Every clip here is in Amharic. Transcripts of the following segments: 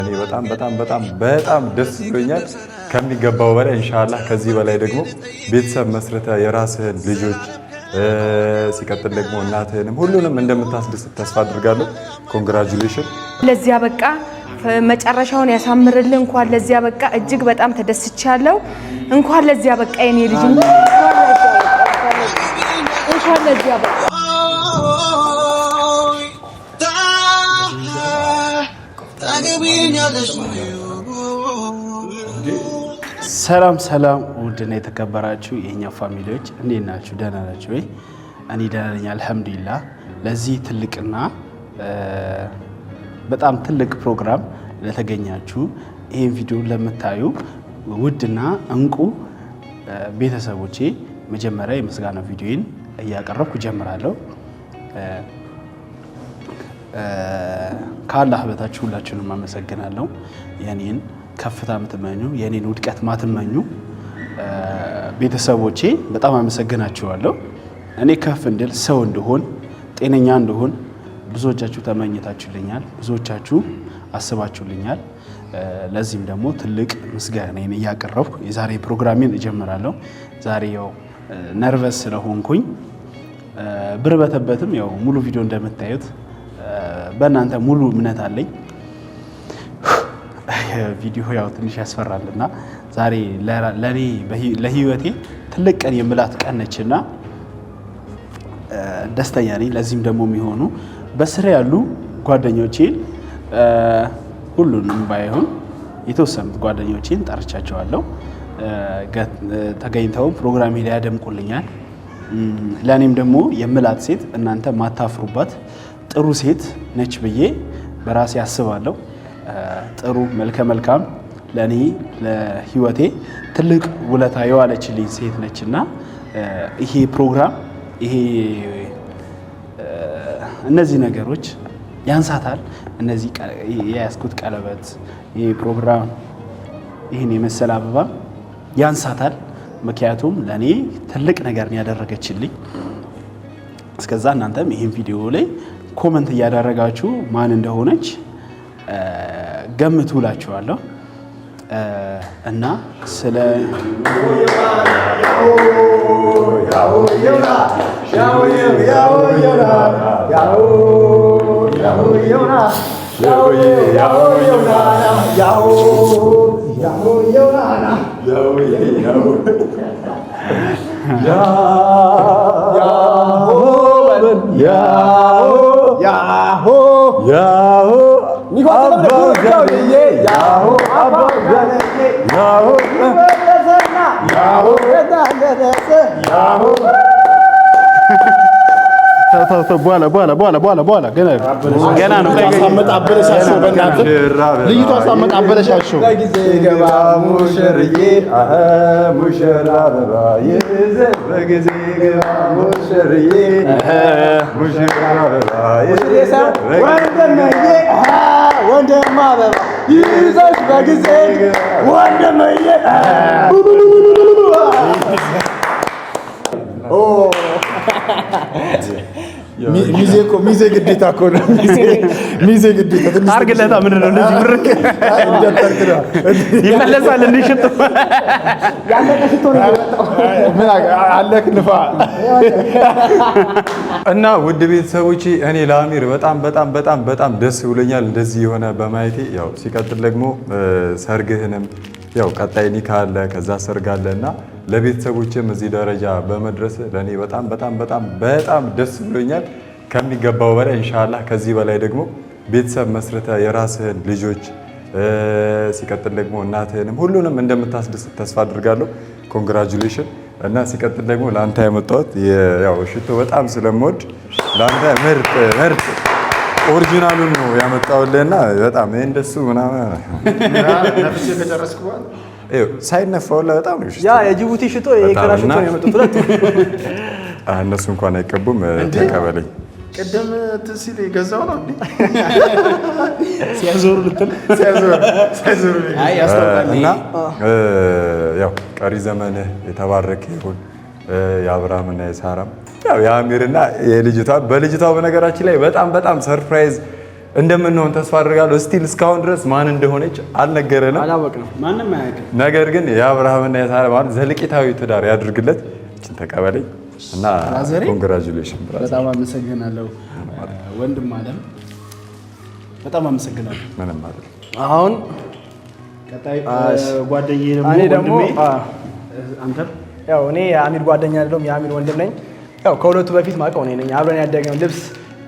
እኔ በጣም ደስ ብሎኛል ከሚገባው በላይ ኢንሻአላህ። ከዚህ በላይ ደግሞ ቤተሰብ መስርተ የራስህን ልጆች ሲቀጥል ደግሞ እናትህንም ሁሉንም እንደምታስደስት ተስፋ አድርጋለሁ። ኮንግራቹሌሽን። ለዚያ በቃ መጨረሻውን ያሳምርልን። እንኳን ለዚያ በቃ እጅግ በጣም ተደስቻለሁ። እንኳን ለዚያ በቃ የኔ ልጅ እንኳን ለዚያ በቃ። ሰላም ውድና የተከበራችሁ የኛ ፋሚሊዎች እንዴት ናችሁ? ደህና ናችሁ ወይ? እኔ ደህና ነኝ አልሐምዱሊላህ። ለዚህ ትልቅና በጣም ትልቅ ፕሮግራም ለተገኛችሁ ይሄን ቪዲዮ ለምታዩ ውድና እንቁ ቤተሰቦቼ መጀመሪያ የምስጋና ቪዲዮን እያቀረብኩ ጀምራለሁ። ከአላህ በታች ሁላችሁንም አመሰግናለሁ። የኔን ከፍታ የምትመኙ የኔን ውድቀት ማትመኙ ቤተሰቦቼ በጣም አመሰግናችኋለሁ። እኔ ከፍ እንድል ሰው እንደሆን ጤነኛ እንደሆን ብዙዎቻችሁ ተመኝታችሁልኛል፣ ብዙዎቻችሁ አስባችሁልኛል። ለዚህም ደግሞ ትልቅ ምስጋናዬን እያቀረብኩ የዛሬ ፕሮግራሜን እጀምራለሁ። ዛሬ ያው ነርቨስ ስለሆንኩኝ ብርበተበትም ያው ሙሉ ቪዲዮ እንደምታዩት በእናንተ ሙሉ እምነት አለኝ። ቪዲዮ ያው ትንሽ ያስፈራልና ዛሬ ለኔ ለህይወቴ ትልቅ ቀን የምላት ቀን ነችና ደስተኛ ነኝ። ለዚህም ደግሞ የሚሆኑ በስራ ያሉ ጓደኞቼን ሁሉንም ባይሆን የተወሰኑት ጓደኞቼን ጠርቻቸዋለሁ። ተገኝተው ፕሮግራሜ ላይ ያደምቁልኛል። ለኔም ደግሞ የምላት ሴት እናንተ ማታፍሩባት ጥሩ ሴት ነች ብዬ በራሴ አስባለሁ። ጥሩ መልካም ለኔ ለህይወቴ ትልቅ ውለታ የዋለችልኝ ሴት ነችና ይሄ ፕሮግራም ይሄ እነዚህ ነገሮች ያንሳታል። እነዚህ የያዝኩት ቀለበት ይሄ ፕሮግራም ይሄን የመሰለ አበባ ያንሳታል። ምክንያቱም ለኔ ትልቅ ነገር ያደረገችልኝ። እስከዛ እናንተም ይሄን ቪዲዮ ላይ ኮመንት እያደረጋችሁ ማን እንደሆነች ገምቱ እላችኋለሁ። እና ስለ በኋላ ገና ነው። ሳመጣበለሻቸው በእናትህ ልይቷ ሳመጣበለሻቸው በጊዜ ገባ ሙሽርዬ ሙሽራ አበባ ይዘ በጊዜ ገባ ሙሽርዬ ሙሽራ አበባ ይዘ ወንድም አበባ ይዘሽ በጊዜ ወንድምዬ ሚዜ ግዴታ እኮ ነው። ሚዜ ግዴታ ትንሽ አርግለታ ምንድን ነው እንደዚህ ብርክ ይመለሳል። እንሽጥ ያለቀሽቶ ነው ምን አለክ ንፋ እና ውድ ቤተሰቦቼ እኔ ለአሚር በጣም ደስ ብሎኛል እንደዚህ የሆነ በማየቴ። ያው ሲቀጥል ደግሞ ሰርግህንም ያው ቀጣይ ኒካ አለ፣ ከዛ ሰርግ አለ እና ለቤተሰቦችም እዚህ ደረጃ በመድረስ ለኔ በጣም ደስ ብሎኛል ከሚገባው በላይ ኢንሻአላህ። ከዚህ በላይ ደግሞ ቤተሰብ መስርተ የራስህን ልጆች ሲቀጥል ደግሞ እናትህንም ሁሉንም እንደምታስደስት ተስፋ አድርጋለሁ። ኮንግራቹሌሽን። እና ሲቀጥል ደግሞ ላንተ ያመጣሁት ያው ሽቶ በጣም ስለምወድ ላንተ ምርጥ ኦሪጂናሉን ነው ያመጣሁልህና በጣም እንደሱ ምናምን ነፍሴ ከጨረስኩ በኋላ ሳይነፋው በጣም ነው ያ የጅቡቲ ሽቶ የከራ ሽቶ ነው ያመጡት ሁለት። እነሱ እንኳን አይቀቡም። ተቀበለኝ። ቅድም ትሲል የገዛው ነው እንዴ? ሲያዞሩ ልትል ሲያዞሩ አይ ያስተውላል። እና ያው ቀሪ ዘመንህ የተባረከ ይሁን። የአብርሃምና የሳራም ያው የአሚርና የልጅቷ በልጅቷ በነገራችን ላይ በጣም ሰርፕራይዝ እንደምንሆን ተስፋ አድርጋለሁ። ስቲል እስካሁን ድረስ ማን እንደሆነች አልነገረንም፣ አላወቅንም፣ ማንም አያውቅም። ነገር ግን የአብርሃምና የሳራ ማለት ዘለቂታዊ ትዳር ያድርግለት። እችን ተቀበለኝ እና ኮንግራጁሌሽን ብራዘር። በጣም አመሰግናለሁ ወንድም አለም፣ በጣም አመሰግናለሁ። ምንም ማለት አሁን ቀጣይ ጓደኛዬ ደግሞ አንተ ያው እኔ የአሚር ጓደኛ አይደለም የአሚር ወንድም ነኝ። ያው ከሁለቱ በፊት ማውቀው እኔ ነኝ። አብረን ያደግነው ልብስ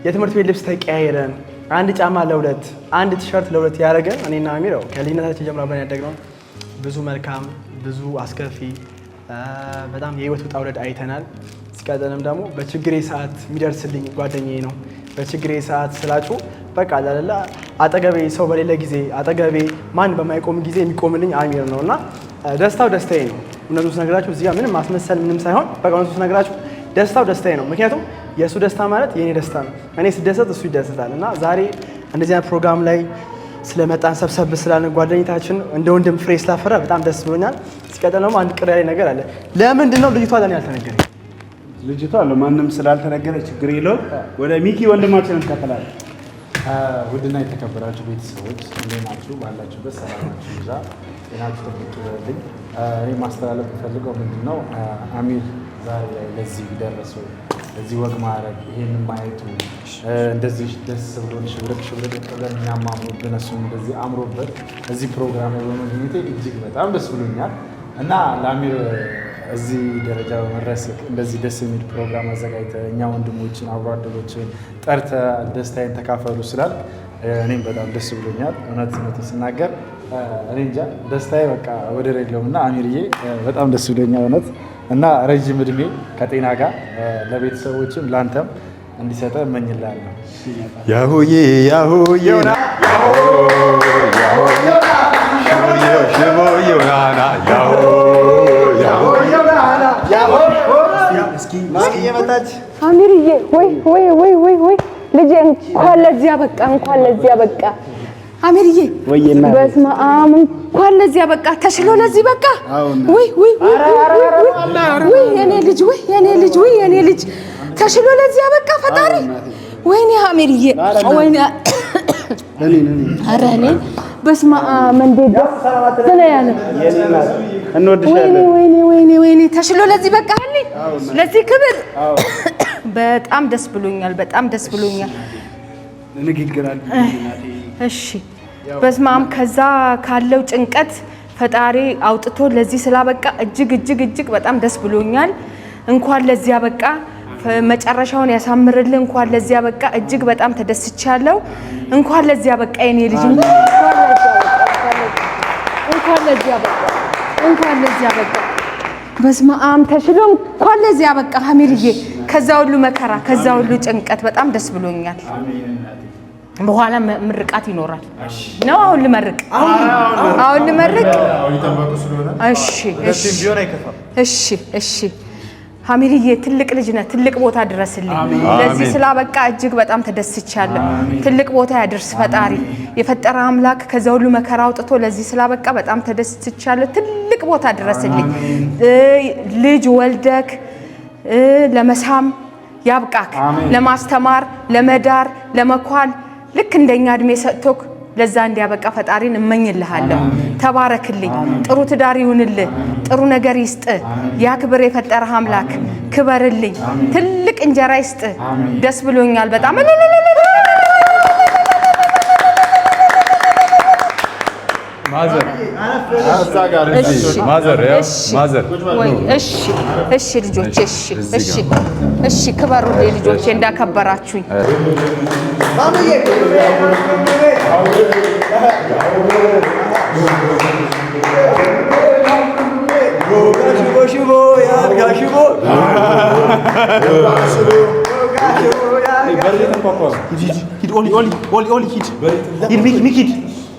የትምህርት ቤት ልብስ ተቀያይረን አንድ ጫማ ለሁለት አንድ ቲሸርት ለሁለት ያደረገን እኔና አሚር ያው ከልጅነታችን ጀምሮ አብረን ያደግነው ብዙ መልካም ብዙ አስከፊ በጣም የህይወት ውጣ ውረድ አይተናል። ሲቀጥልም ደግሞ በችግሬ ሰዓት የሚደርስልኝ ጓደኛዬ ነው። በችግሬ ሰዓት ስላችሁ በቃ አላላ አጠገቤ ሰው በሌለ ጊዜ አጠገቤ ማን በማይቆም ጊዜ የሚቆምልኝ አሚር ነው እና ደስታው ደስታዬ ነው። እውነቱን ስነግራችሁ እዚህ ጋር ምንም ማስመሰል ምንም ሳይሆን በቃ እውነቱን ስነግራችሁ ደስታው ደስታዬ ነው። ምክንያቱም የእሱ ደስታ ማለት የእኔ ደስታ ነው። እኔ ስደሰት እሱ ይደሰታል እና ዛሬ እንደዚህ አይነት ፕሮግራም ላይ ስለመጣን ሰብሰብ ስላለን ጓደኝታችን እንደ ወንድም ፍሬ ስላፈራ በጣም ደስ ብሎኛል። ሲቀጥል ደግሞ አንድ ቅር ያለኝ ነገር አለ። ለምንድን ነው ልጅቷ ለእኔ ያልተነገረኝ? ልጅቷ ለማንም ስላልተነገረ ችግር የለውም። ወደ ሚኪ ወንድማችን እንቀጥላለን። ውድና የተከበራችሁ ቤተሰቦች እንዴት ናችሁ? ባላችሁበት ሰላማችሁ ይዛ ጤናችሁ ተጠብቁልኝ። እኔ ማስተላለፍ የምፈልገው ምንድን ነው አሚር ዛሬ ላይ ለዚህ ደረሰው ለዚህ ወግ ማድረግ ይሄን ማየቱ እንደዚህ ደስ ብሎን ሽብርቅ ብለን እኛም አምሮብን እሱም እንደዚህ አምሮበት እዚህ ፕሮግራም ላይ በመገኘቴ እጅግ በጣም ደስ ብሎኛል እና ለአሚር እዚህ ደረጃ በመድረስ እንደዚህ ደስ የሚል ፕሮግራም አዘጋጅተህ እኛ ወንድሞችን አብሮ አደሮችን ጠርተህ ደስታዬን ተካፈሉ ስላል እኔም በጣም ደስ ብሎኛል። እውነት ስናገር እኔ እንጃ ደስታዬ በቃ ወደር የለውም እና አሚርዬ በጣም ደስ ብሎኛል እውነት እና ረጅም እድሜ ከጤና ጋር ለቤተሰቦችም ለአንተም እንዲሰጠ እመኝልሃለሁ። ያሆዬ ያሆዬ አሚርዬ ወይ ልጄ እንኳን ለዚህ አበቃ፣ እንኳን ለዚህ አበቃ። አሚርዬ በስመ አብ እንኳን ለዚህ አበቃ፣ ተሽሎ ለዚህ በቃ። ወይ የኔ ልጅ ተሽሎ ለዚህ አበቃ ፈጣሪ። ወይኔ አሚርዬ ወይኔ ኧረ እኔ በስመ አብ እንዴት ደስ ያለ ወይኔ ተሽሎ ለዚህ በቃ ለዚህ ክብር በጣም ደስ ብሎኛል፣ በጣም ደስ ብሎኛል። እሺ በስመ አብ ከዛ ካለው ጭንቀት ፈጣሪ አውጥቶ ለዚህ ስላበቃ እጅግ በጣም ደስ ብሎኛል። እንኳን ለዚህ አበቃ፣ መጨረሻውን ያሳምርልህ። እንኳን ለዚህ አበቃ፣ እጅግ በጣም ተደስቻለሁ። እንኳን ለዚህ አበቃ የኔ ልጅ፣ እንኳን ለዚህ አበቃ። በስመ አብ ተሽሎ እንኳን ለዚህ አበቃ አሚርዬ። ከዛ ሁሉ መከራ ከዛ ሁሉ ጭንቀት በጣም ደስ ብሎኛል። በኋላ ምርቃት ይኖራል ነው። አሁን ልመርቅ። እሺ አሚርዬ ትልቅ ልጅ ነህ፣ ትልቅ ቦታ ድረስልኝ። ለዚህ ስላበቃ እጅግ በጣም ተደስቻለሁ። ትልቅ ቦታ ያድርስ ፈጣሪ የፈጠረ አምላክ። ከዛ ሁሉ መከራ አውጥቶ ለዚህ ስላበቃ በጣም ተደስቻለሁ። ትልቅ ቦታ ድረስልኝ። ልጅ ወልደክ ለመሳም ያብቃክ፣ ለማስተማር፣ ለመዳር፣ ለመኳል ልክ እንደኛ እድሜ ሰጥቶክ ለዛ እንዲያበቃ ፈጣሪን እመኝልሃለሁ። ተባረክልኝ፣ ጥሩ ትዳር ይሁንልህ፣ ጥሩ ነገር ይስጥ። ያክብር የፈጠረህ አምላክ፣ ክበርልኝ፣ ትልቅ እንጀራ ይስጥ። ደስ ብሎኛል በጣም። እሺ ልጆቼ፣ እሺ ክበሩልኝ ልጆቼ እንዳከበራችሁኝ።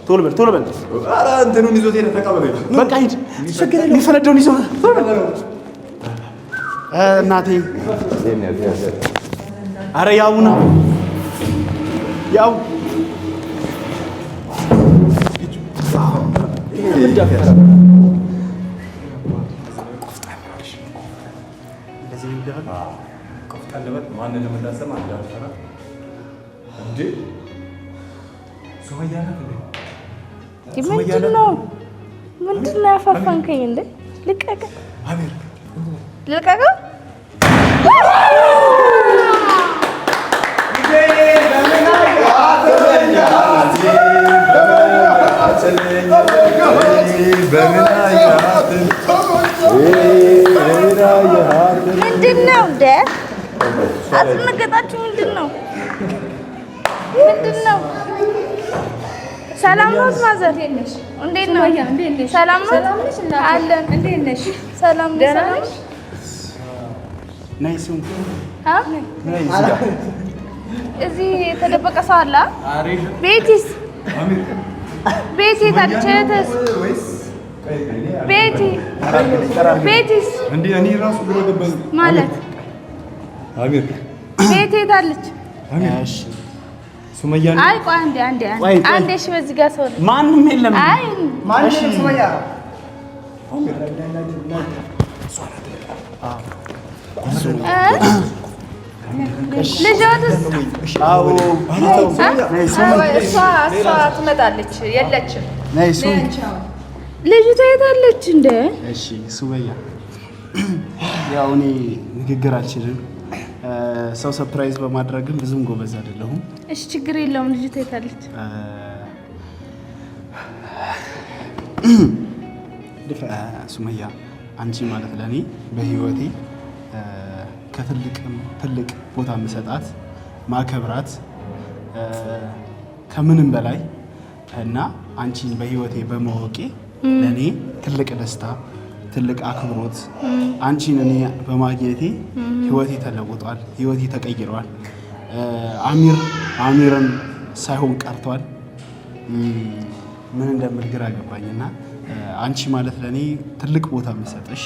ቶሎ በል ኧረ እንትኑን ይዞት ሄደ። ተቀበለች በቃ ሂድ። የሚፈነደውን ይዞ እናቴ። ኧረ ያው ነው ያው ምንድን ነው ያፋፋንከኝ እንዴ? ልቀቀ አሚር ልቀቀ ምንድን ነው እንደ አስነገጣችሁ? ምንድን ነው? ሰላም ነው ማዘር? እንዴት ነው? ሰላም ነው አለን። እንዴት ነሽ? ሰላም ነው። ነይ ስሙ እዚህ የተደበቀ ሰው አለ? ቤቲስ ቤቲ ታድቸተስ ቤቲስ እንዴ እኔ ራሱ ግራ ገባኝ ማለት አሚር ቤቲ ታለች። እሺ ሱመያ አይ ቆይ አንዴ እሺ በዚህ ጋር ሰው ማንም የለም። አይ ማንም ሱመያ ልጆትስ? አዎ እሷ ትመጣለች። የለችም። ነይ ስሙ ልጅቷ የታለች እንደ? እሺ ሱመያ ያው እኔ ንግግር አልችልም። ሰው ሰርፕራይዝ በማድረግም ብዙም ጎበዝ አይደለሁም። እሺ ችግር የለውም። ልጅቷ የታለች? ሱመያ አንቺ ማለት ለኔ በህይወቴ ከትልቅም ትልቅ ቦታ የምሰጣት ማከብራት ከምንም በላይ እና አንቺን በህይወቴ በማወቄ ለኔ ትልቅ ደስታ ትልቅ አክብሮት አንቺን እኔ በማግኘቴ ህይወቴ ተለውጧል፣ ህይወቴ ተቀይሯል። አሚርን ሳይሆን ቀርቷል። ምን እንደምል ግራ ገባኝና አንቺ ማለት ለኔ ትልቅ ቦታ የምሰጥሽ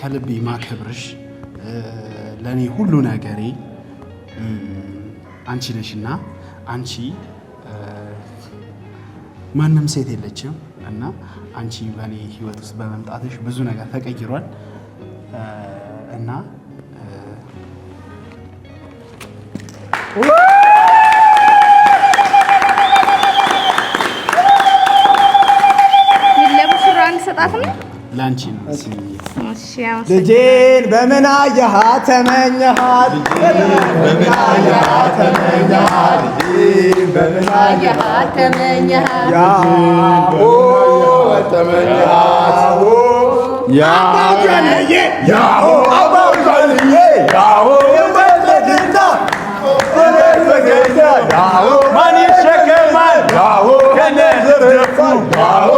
ከልቤ ማከብርሽ ለኔ ሁሉ ነገሬ አንቺ ነሽና አንቺ ማንም ሴት የለችም እና አንቺ በኔ ህይወት ውስጥ በመምጣትሽ ብዙ ነገር ተቀይሯል እና ሰጣት ነው ላንቺ ነው። ልጄን በምን አየሃት ተመኘሃት? በምን አየሃት ተመኘሃት? በምን አየሃት ተመኘሃት? ያሆ ተመኘሃት ያሆ አባውጃልዬ ያሆ የወለድና ያሆ ማን ይሸከማል ያሆ ከነዘርፉ ያሆ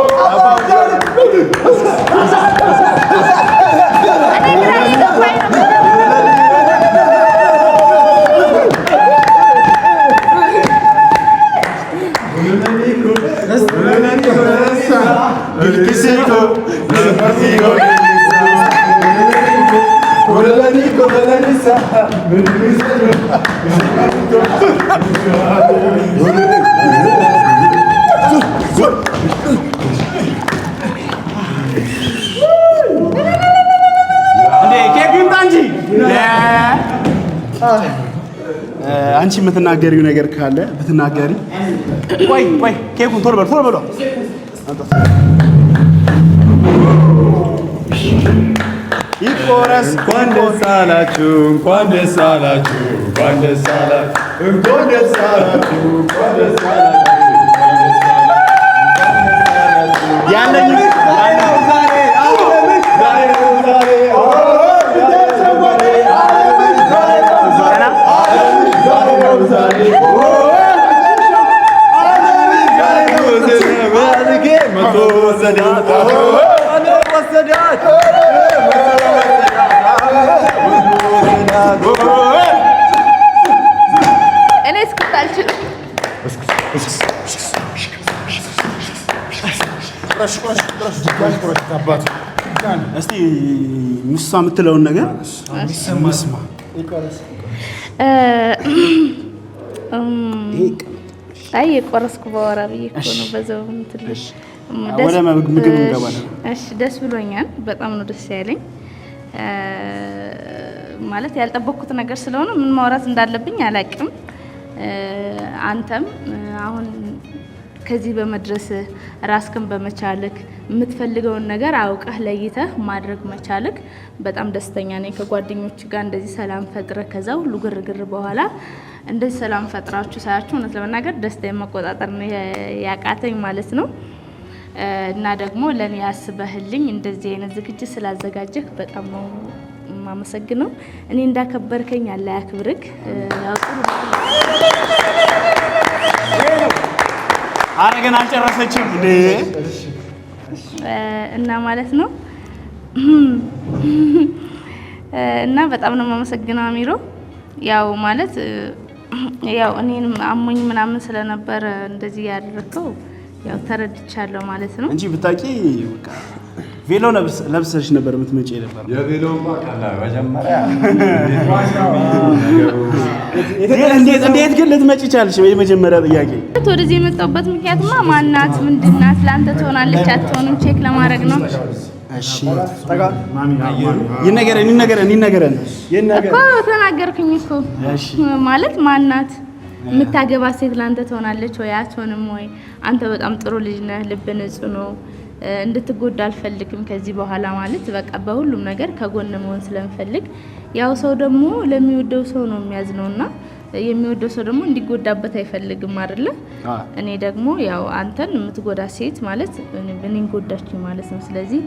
አንቺ የምትናገሪው ነገር ካለ ብትናገሪ። ቆይ ኬኩን ቶሎ በሉ። ይቆረስ። እንኳን ደስ አላችሁ፣ እንኳን ደስ አላችሁ፣ እንኳን ደስ አላችሁ፣ እንኳን ደስ አላችሁ፣ እንኳን ደስ አላችሁ። ያለኝ እኔ እስክት አልችልም። እስቲ ምሷ የምትለውን ነገር እንስማ። አይ የቆረስኩ ባወራ ብዬ እኮ ነው። በዛው ትንሽ ወደ ምግብ እንገባለን። እሺ ደስ ብሎኛል። በጣም ነው ደስ ያለኝ። ማለት ያልጠበቅኩት ነገር ስለሆነ ምን ማውራት እንዳለብኝ አላውቅም። አንተም አሁን ከዚህ በመድረስህ ራስክን በመቻልክ የምትፈልገውን ነገር አውቀህ ለይተህ ማድረግ መቻልክ በጣም ደስተኛ ነኝ። ከጓደኞች ጋር እንደዚህ ሰላም ፈጥረህ ከዛ ሁሉ ግርግር በኋላ እንደዚህ ሰላም ፈጥራችሁ ሳያችሁ እውነት ለመናገር ደስታዬን መቆጣጠር ነው ያቃተኝ ማለት ነው። እና ደግሞ ለኔ ያስበህልኝ እንደዚህ አይነት ዝግጅት ስላዘጋጀህ በጣም ነው የማመሰግነው። እኔ እንዳከበርከኝ አለ ያክብርክ። አረገን አልጨረሰችም እንዴ? እና ማለት ነው እና በጣም ነው የማመሰግነው አሚሮ። ያው ማለት ያው እኔንም አሞኝ ምናምን ስለነበረ እንደዚህ ያደረከው ያው ተረድቻለሁ ማለት ነው እንጂ ብታቂ በቃ ቬሎ ለብሰሽ ነበር የምትመጪ ነበር። የቬሎማ ካላ መጀመሪያ እንዴት ግን ልትመጪ ቻልሽ? የመጀመሪያ ጥያቄ ወደዚህ የመጣሁበት ምክንያትማ ማናት ምንድናት ለአንተ ትሆናለች አትሆንም ቼክ ለማድረግ ነው። እሺ ይነገረን እኮ ተናገርኩኝ እኮ። እሺ ማለት ማናት የምታገባ ሴት ለአንተ ትሆናለች ወይ አትሆንም ወይ? አንተ በጣም ጥሩ ልጅ ነህ፣ ልብ ንጹህ ነው፣ እንድትጎዳ አልፈልግም ከዚህ በኋላ ማለት በቃ በሁሉም ነገር ከጎን መሆን ስለምፈልግ ያው ሰው ደግሞ ለሚወደው ሰው ነው የሚያዝነውና የሚወደው ሰው ደግሞ እንዲጎዳበት አይፈልግም አይደለ? እኔ ደግሞ ያው አንተን የምትጎዳ ሴት ማለት እኔን ጎዳችኝ ማለት ነው። ስለዚህ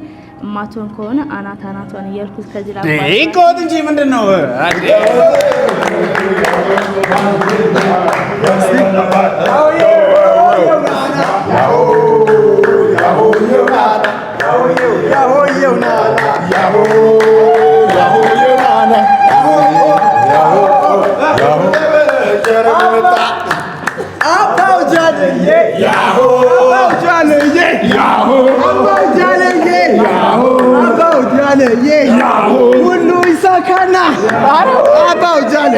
እማትሆን ከሆነ አናቷን እያልኩት ከዚህ ላይ ይቆጥ እንጂ ምንድነው ሁሉ ይሳካና አባው ጃለ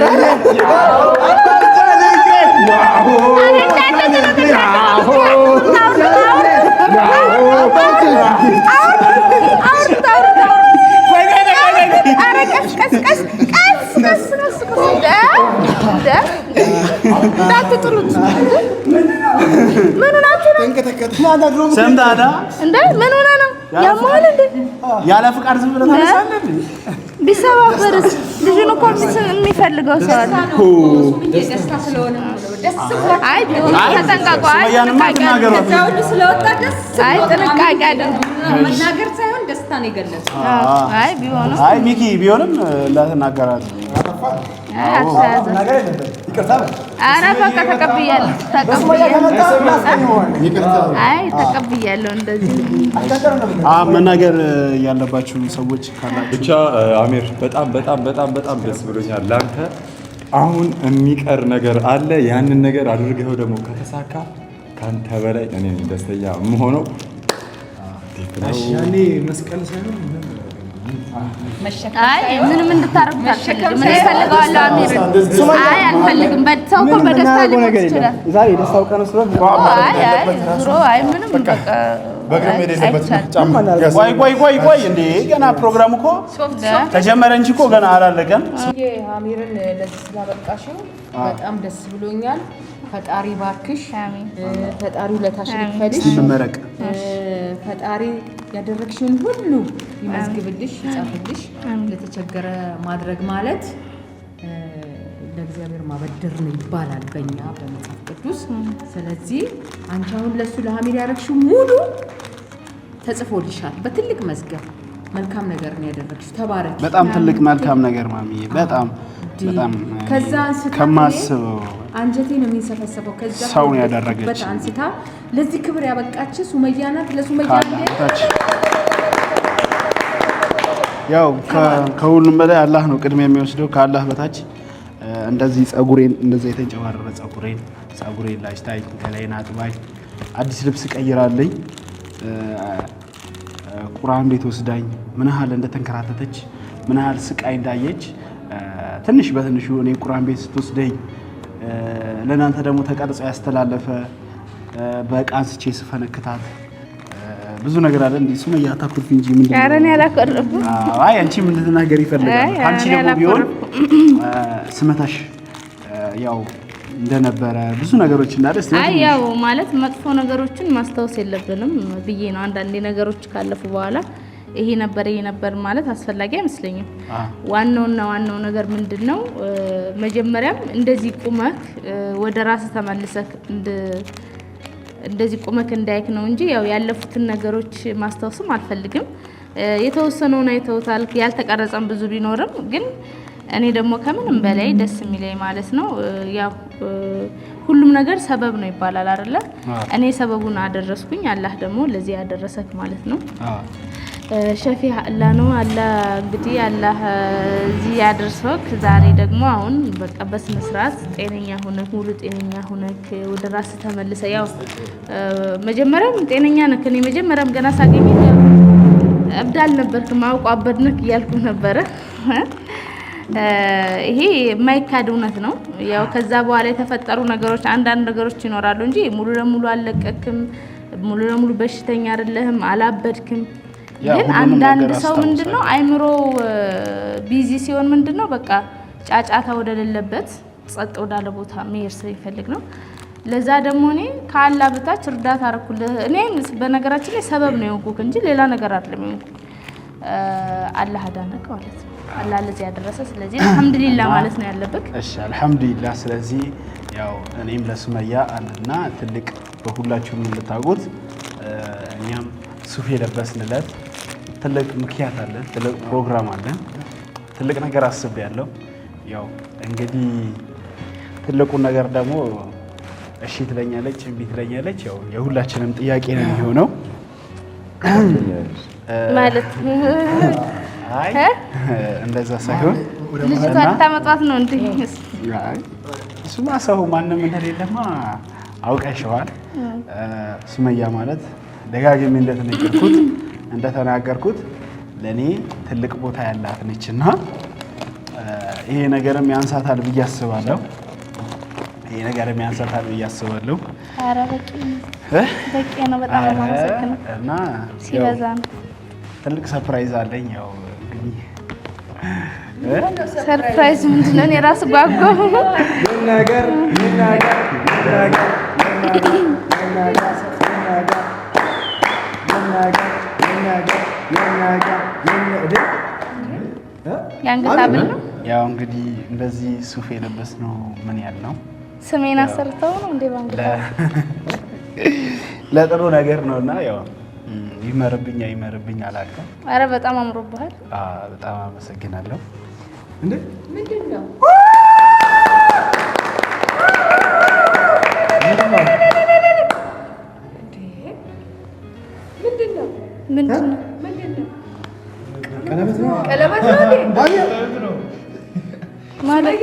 እንዳትጥሉት ምን ሆናችሁ ነው? ሰምታዳ እንዴ ምን ሆነ ነው? ያማል እንዴ ያለ ፍቃድ ዝም ብለህ ታነሳለህ? ቢሰባበርስ ልጁን እኮ የሚፈልገው ሰው አለ። ደስታ ስለሆነ ነው። ደስ አይ ተጠንቀቁ። አይ ጥንቃቄ አድርጉ። መናገር ሳይሆን ደስታ ነው የገለጸው። አይ ቢሆንም አይ ሚኪ ቢሆንም እንዳትናገራት። ኧረ በቃ ተቀብያለሁ። አይ ተቀብያለሁ። እንደዚህ መናገር ያለባችሁ ሰዎች ካላችሁ ብቻ አሚር በጣም ደስ ብሎኛል። ላንተ አሁን የሚቀር ነገር አለ። ያንን ነገር አድርገው ደግሞ ከተሳካ ካንተ በላይ እኔ ደስተኛ የምሆነው። ያኔ መስቀል ሳይሆን አይ ምንም እንድታረጉ አልፈልግም። እኔ እፈልገዋለሁ አሚር። አይ አልፈልግም። ሰው እኮ በደስታ ሊሞት ይችላል። ዛሬ ደስታው ቀን ስለሆነ አይ ምንም በቃ ቆይ እንዴ ገና ፕሮግራሙ እኮ ተጀመረ እንጂ እኮ ገና አላለቀም። አሚርን ለዚህ ስላበቃሽው በጣም ደስ ብሎኛል። ፈጣሪ ባርክሽ። አሜን። ፈጣሪ ውለታሽ ይክፈልሽ። ይመረቅ። ፈጣሪ ያደረግሽውን ሁሉ ይመዝግብልሽ፣ ይጻፍልሽ። ለተቸገረ ማድረግ ማለት ለእግዚአብሔር ማበደር ነው ይባላል በእኛ በመጽሐፍ ቅዱስ። ስለዚህ አንቺ አሁን ለሱ ለአሚር ያደረግሽው ሙሉ ተጽፎልሻል በትልቅ መዝገብ። መልካም ነገር ነው ያደረግሽው። ተባረክ። በጣም ትልቅ መልካም ነገር ማሚዬ። በጣም ከዛ አንስታ ከማስበው አንጀቴ ነው የሚንሰፈሰፈው። ከዛ ሰው ያደረገች አንስታ ለዚህ ክብር ያበቃች ሱመያ ናት። ለሱመያ ያው ከሁሉም በላይ አላህ ነው ቅድሚያ የሚወስደው። ከአላህ በታች እንደዚህ ጸጉሬን እንደዚህ የተንጨባረረ ጸጉሬን ላጭታኝ ገላዬን አጥባኝ አዲስ ልብስ ቀይራለኝ ቁርአን ቤት ወስዳኝ ምን ያህል እንደተንከራተተች ምን ያህል ስቃይ እንዳየች ትንሽ በትንሹ እኔ ቁርአን ቤት ስትወስደኝ ለናንተ ደግሞ ተቀርጾ ያስተላለፈ በቃ አንስቼ ስፈነክታት ብዙ ነገር አለ። እንዴ ሱመያ ታኩርፊ እንጂ ምን ኧረ እኔ አላኮርኩም። አይ አንቺ ምን ልትናገር ይፈልጋል? አንቺ ደግሞ ቢሆን ስመታሽ ያው እንደነበረ ብዙ ነገሮች እንዳለ አይ ያው ማለት መጥፎ ነገሮችን ማስታወስ የለብንም ብዬ ነው። አንዳንዴ ነገሮች ካለፉ በኋላ ይሄ ነበር ማለት አስፈላጊ አይመስለኝም። ዋናው ነገር ምንድነው መጀመሪያም እንደዚህ ቁመክ ወደ ራስ ተመልሰክ እንደዚህ ቁመክ እንዳይክ ነው እንጂ ያው ያለፉትን ነገሮች ማስታወስም አልፈልግም። የተወሰነውን አይተውታል ያልተቀረጸም ብዙ ቢኖርም ግን እኔ ደግሞ ከምንም በላይ ደስ የሚለኝ ማለት ነው ያው ሁሉም ነገር ሰበብ ነው ይባላል አይደለ? እኔ ሰበቡን አደረስኩኝ አላህ ደግሞ ለዚህ ያደረሰክ ማለት ነው። ሸፊ አላህ ነው። አላህ እንግዲህ አላህ እዚህ ያደረሰክ ዛሬ ደግሞ አሁን በቃ በስነ ስርዓት ጤነኛ ሆነክ ሙሉ ጤነኛ ሆነክ ወደ ራስ ተመልሰ ያው መጀመሪያም ጤነኛ ነክ እኔ መጀመሪያም ገና ሳገኝ እብዳል ነበርክ ማውቀው አበድነክ እያልኩ ነበረ። ይሄ የማይካድ እውነት ነው። ያው ከዛ በኋላ የተፈጠሩ ነገሮች አንዳንድ ነገሮች ይኖራሉ እንጂ ሙሉ ለሙሉ አልለቀክም፣ ሙሉ ለሙሉ በሽተኛ አይደለህም፣ አላበድክም። ግን አንዳንድ ሰው ምንድነው አይምሮ ቢዚ ሲሆን ምንድነው በቃ ጫጫታ ወደሌለበት ጸጥ ወዳለ ቦታ መሄድ ስለሚፈልግ ነው። ለዛ ደግሞ እኔ ከአላህ በታች እርዳታ አረኩልህ። እኔ በነገራችን ላይ ሰበብ ነው የሆንኩት እንጂ ሌላ ነገር አይደለም የሆንኩት። አላህ አዳነክ ማለት ነው። አላህ ለዚህ ያደረሰ ስለዚህ አልহামዱሊላህ ማለት ነው ያለበት። እሺ አልহামዱሊላህ። ስለዚህ ያው እኔም ለሱመያ አለና ትልቅ በሁላችሁም እንድታውቁት እኛም ሱፍ የለበስንለት ትልቅ ምክንያት አለ፣ ትልቅ ፕሮግራም አለ፣ ትልቅ ነገር አስቤያለሁ። ያው እንግዲህ ትልቁን ነገር ደግሞ እሺ ትለኛለች እምቢ ትለኛለች። ያው የሁላችንም ጥያቄ ነው የሚሆነው ማለት አይ እንደዛ ሳይሆን ልጅቷ ታመጣት ነው እንዴ? አይ እሱማ ሰው ማንም እንደሌለማ አውቀሽዋል። ሱመያ ማለት ደጋግሜ እንደተናገርኩት ለኔ ትልቅ ቦታ ያላት ነችና ይሄ ነገርም ያንሳታል ብዬ አስባለሁ። ኧረ በቂ ነው። በጣም አመሰግናለሁ እና ሲበዛ ነው ትልቅ ሰርፕራይዝ አለኝ። ያው እንግዲህ ሰርፕራይዝ ምንድነው? እኔ ራስ ጓጓሁ ነገር ያንገት ሀብል ነው። ያው እንግዲህ እንደዚህ ሱፍ የለበስነው ምን ያህል ነው? ስሜን አሰርተው ነው እንዴ? ባንገት ለጥሩ ነገር ነውና ያው ይመርብኝ አይመርብኝ አላውቅም። አረ በጣም አምሮብሃል። በጣም አመሰግናለሁ። እንዴ ምንድነው? ቀለበት ነው ማለት